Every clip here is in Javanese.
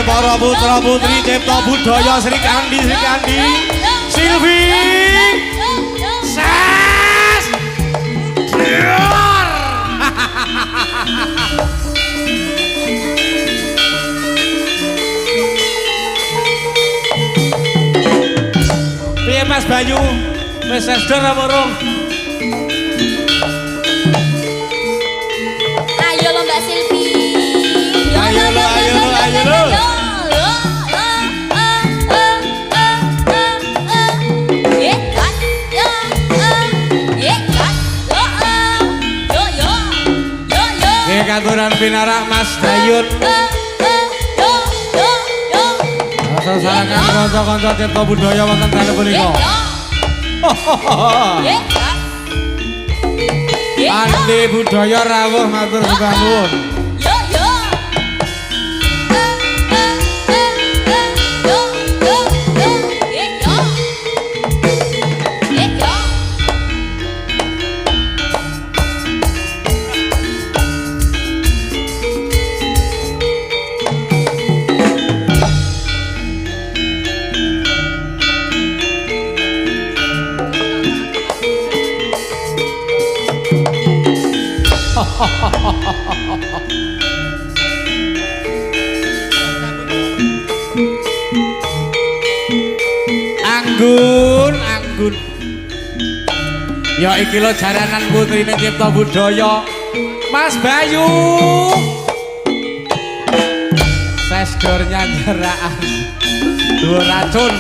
Para putra putri Cipta Budaya Sri Kandi Silvi Ses Dior piye Mas Bayu wis sedher apa urung? Ayo lo Mbak Silvi. Ayo lo Katuran pinarak Mas Dayun Sasangan kanca-kanca Cipta Budaya wonten dalem punika Andi budaya rawuh matur sembah nuwun Anggun ya iki lho jaranan putrine Cipta Budaya Mas Bayu sesdor nyanjeraan dua racun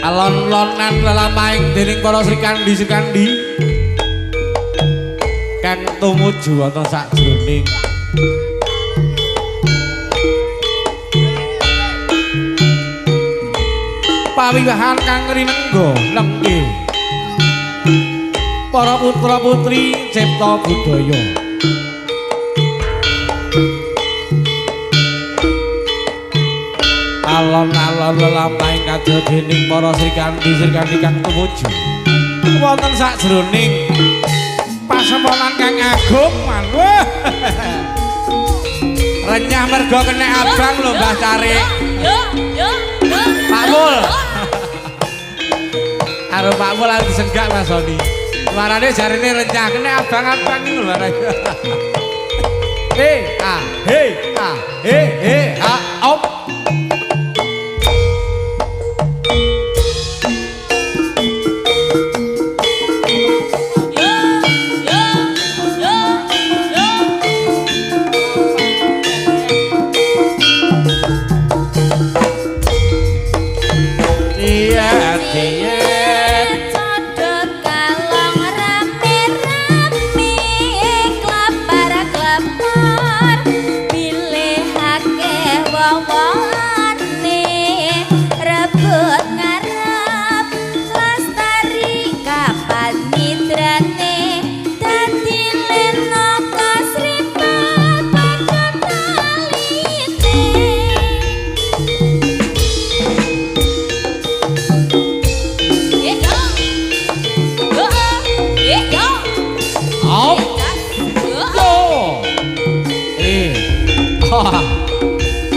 alon-lonan lelampaing dening para Sri Kandi kang tumuju wonten sakjroning pawiwahan kang rinengga lenggih para putra putri Cipta Budaya alon-alon lelampaing kadya dening para Sri Kandi kang tumuju wonten sakjroning pasemonan kang agung wah renyah mergo kenek abang lho Mbah Carik Pak Mul karo Pak Mul lagi senggak Mas Soni warane jarine renyah kenek abang-abang iki lho warane op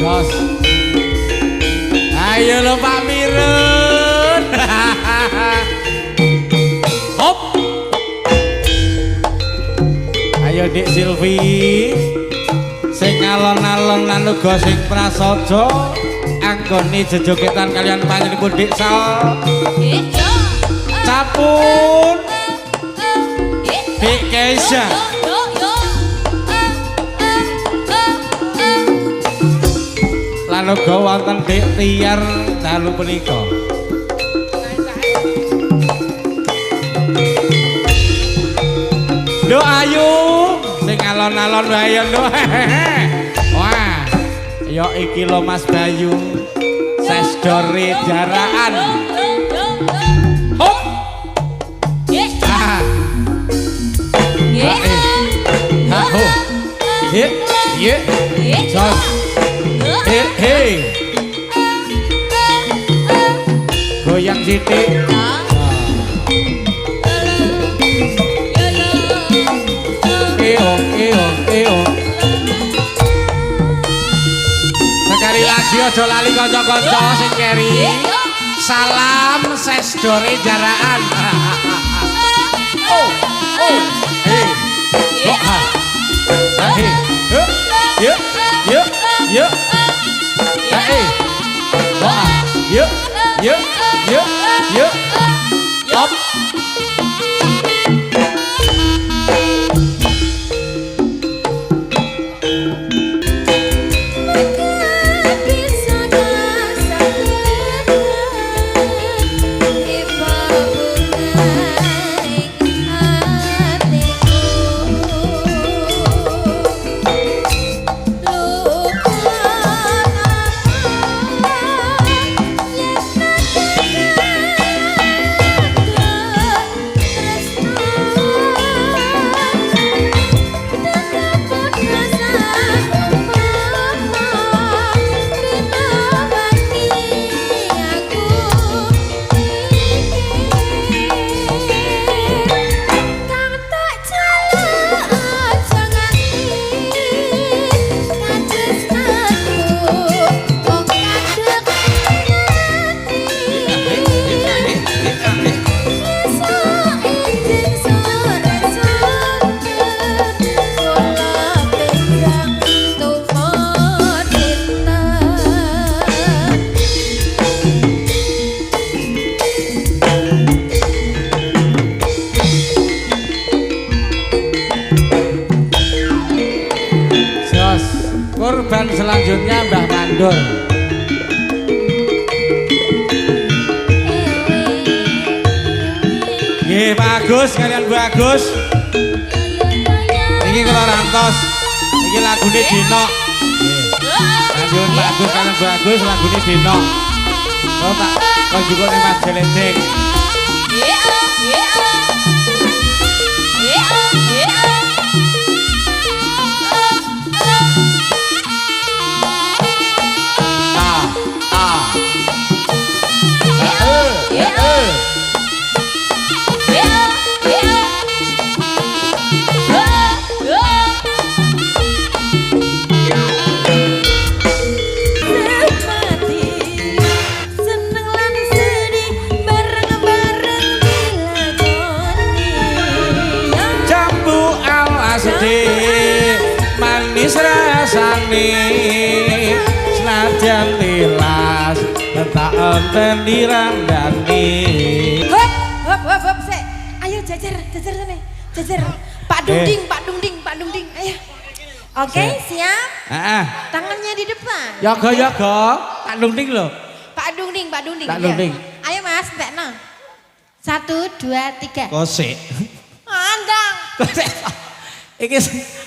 Bos. Ayo lo Pak Mirun. Hop. Dik Silvi sing alon-alon lan uga sing prasaja anggone jejogetan kalian panjenenganipun Dik Sal Capun Dik Keisha lan uga wonten Dik Tiar dalu punika Do ayu sing alon-alon wae do. Wah, yo iki lo Mas Bayu. Sesdore jaraan. Hop. Ha ho. Hit, ye. Sos. Hey. Goyang sithik. Sekali lagi aja lali kanca-kanca sing keri. Salam sesdore jaraan. Oh. Hey. Kok ha. Hey. Yuk. Hey. Kok ha. Yuk. Op. Korban selanjutnya Mbah Mandor. Nggih, bagus kalian bagus. Iki kula rantos. Iki lagune Dino. Nggih. Bagus kalian bagus lagune Dino. Kok tak konjukane Mas Gelendeng. Manis rasane senajan tilas tak enten dirandani. Hop sik. Ayo jajar sini. Jajar. Pak Dungding, ayo. Oke, siap? Heeh. Tangannya di depan. Yoga. Pak Dungding lho. Pak Dungding. Pak Dungding. Ayo Mas, entekno. 1 2 3. Kosek. Andang. Kosek. Iki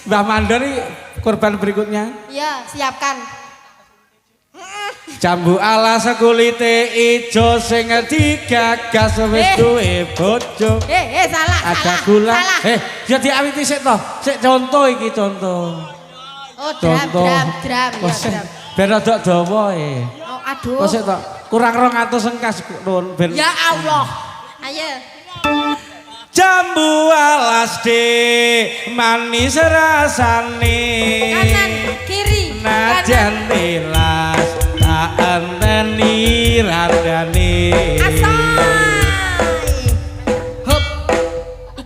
Mbah Mandor iki korban berikutnya. Ya, siapkan. Jambu alas kulite ijo sing digagas wis duwe bojo. Salah. Ada gula. Ya diawiti sik to. Sik contoh iki contoh. Oh, dram. Ben rada dawa Oh, aduh. Kok sik to. Kurang 200 engkas nuwun ben. Ya Allah. Ayo. Jambu alas manis rasane. Kanan, kiri. Najan tilas tak enteni randane. Asai. Hop.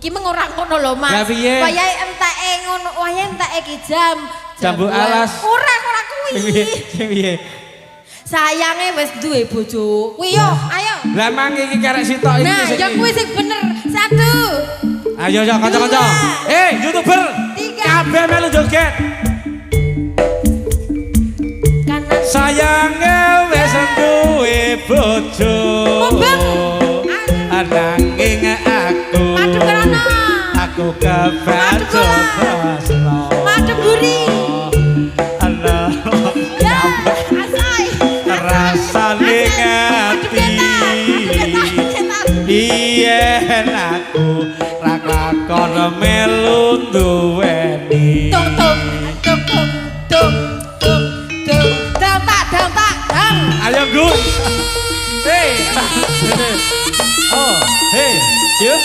Iki meng ora ngono lho Mas. Lah piye? Wayahe enteke ngono, wayahe enteke iki jam. Jambu alas. Ora kuwi. Piye? Sayange wis duwe bojo. Kuwi yo, ayo. Lah mang iki karek sitok iki. Nah, ya kuwi sing bener. 1. Ayo yo kanca-kanca. YouTuber. 3. Kabeh melu joget. Kanan. Sayange wis duwe bojo. Ananging aku. Madhep krana. Aku kebaco basno. Madhep buri. Allah. Ya, asai. Rasane ngati. Yen aku ra kakon melu duweni. Tung tung tung tung tung tung tung. Dang tak dang. Ayo Gus. Hey. Oh, hey. Yuk.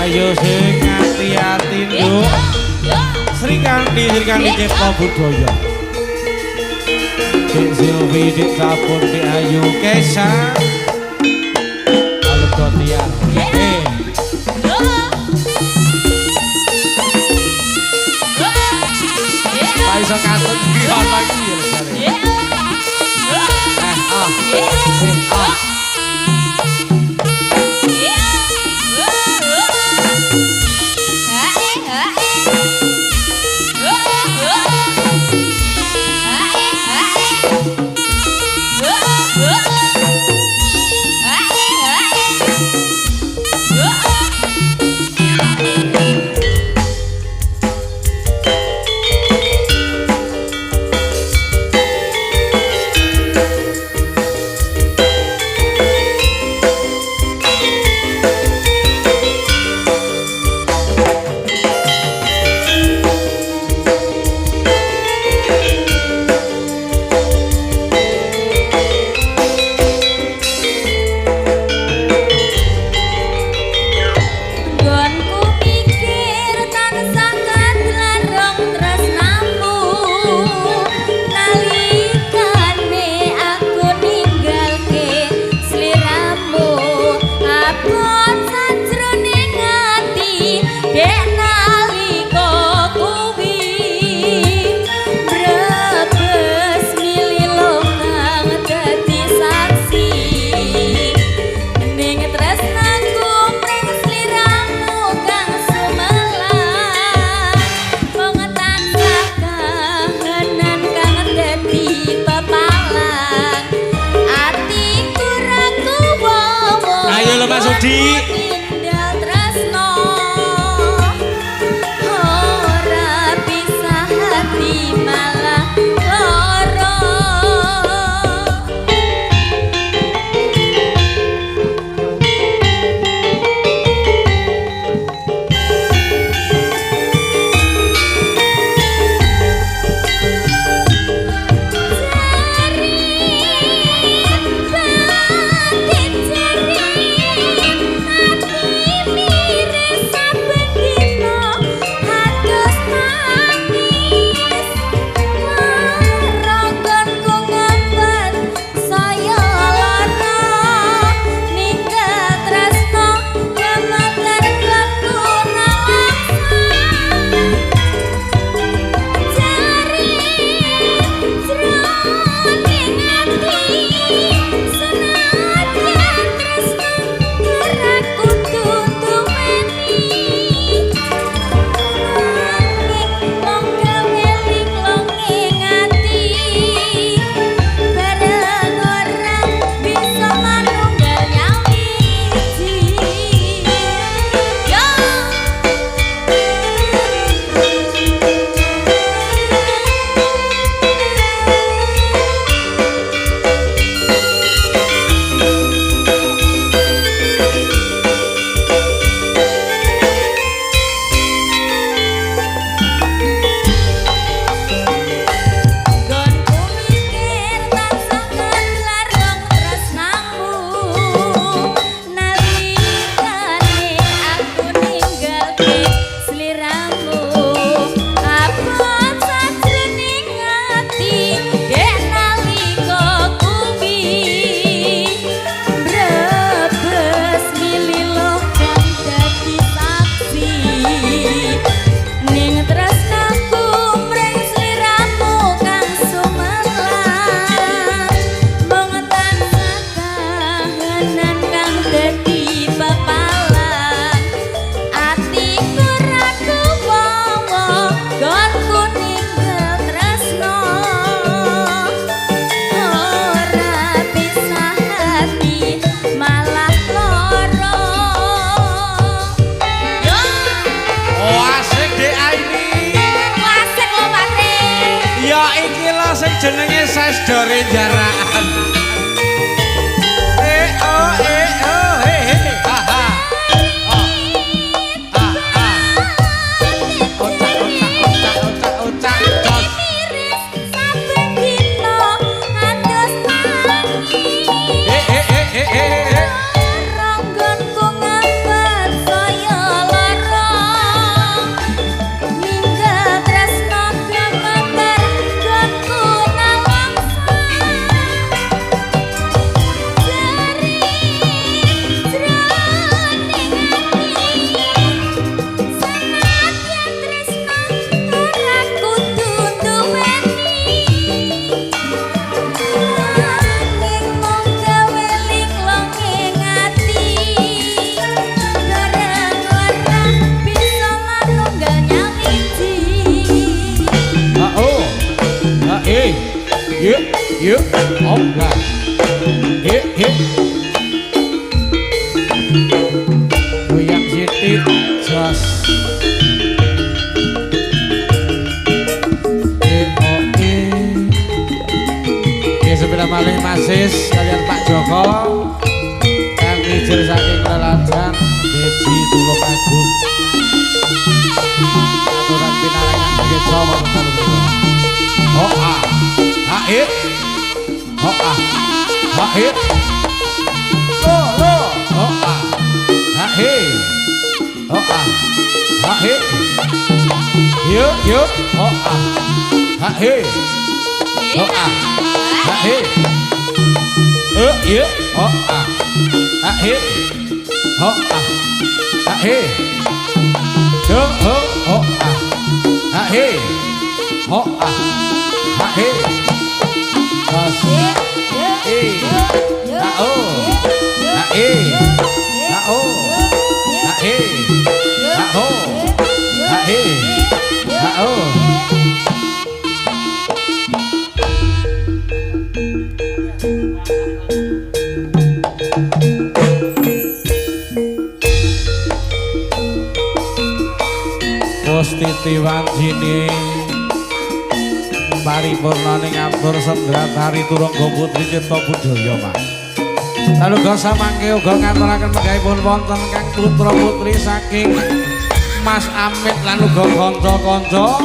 Ayo sing ati-ati nduk. Sri Kandi Cipta Budaya. Dik Silvi, Dik Sapun, Dik Ayu, Kesa. Lalu Gotian. Tak iso katut iki ana iki ya. Sudi. tenan kang dadi pepalang atiku ragu wawa gonku ninggal tresno ora bisa hati malah loro yo Oh asik Dek Aini. wasik lho Patri Ya iki lho sing jenenge sesdore jarakan. Oh he he. Ha ha. Oh. Ah ah. Ocak ocak ocak ocak ocak. Jos. miris saben dina adus tangi ronggonku ngabat saya lara ninggal tresno gemeter gonku nalangsa jari jroning ati senadyan tresno ora kudu duweni nanging mung gawe linglonging ati garang lara bisa manunggal nyawiji Ha oh. Ha yuk yuk. Oh enggak. Goyang sitik jos. Sepeda malih Masis kalian Pak Joko yang mijil saking lelajan Beji Tulung Agung aturan pinarengan sebagai Jawa Tengah oh ah haid oh ah haid lo oh ah haid oh ah haid yuk oh ah haid oh ah haid oh ah haid oh ah haid oh ah haid oh ah haid pas Titi Wanjini paripurna ning atur Sendratari Turangga Putri Cipta Budaya Mas. Lalu gasa mangke uga ngaturaken menggahipun wonten kang putra putri saking Mas Amit lan uga kanca-kanca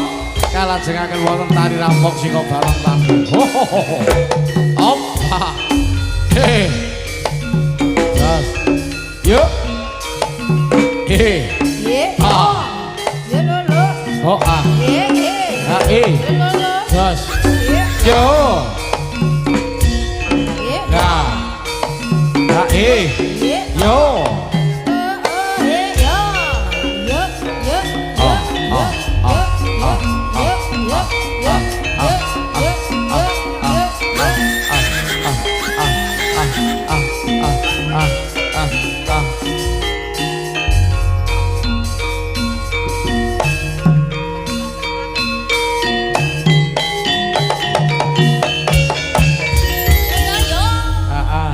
kalajengaken wonten tari rampok sika barang tamu. Opa. He. Jas. Yuk. He. Ah. Oh ah. Ha Jas. Yo. Ya. Ha yo.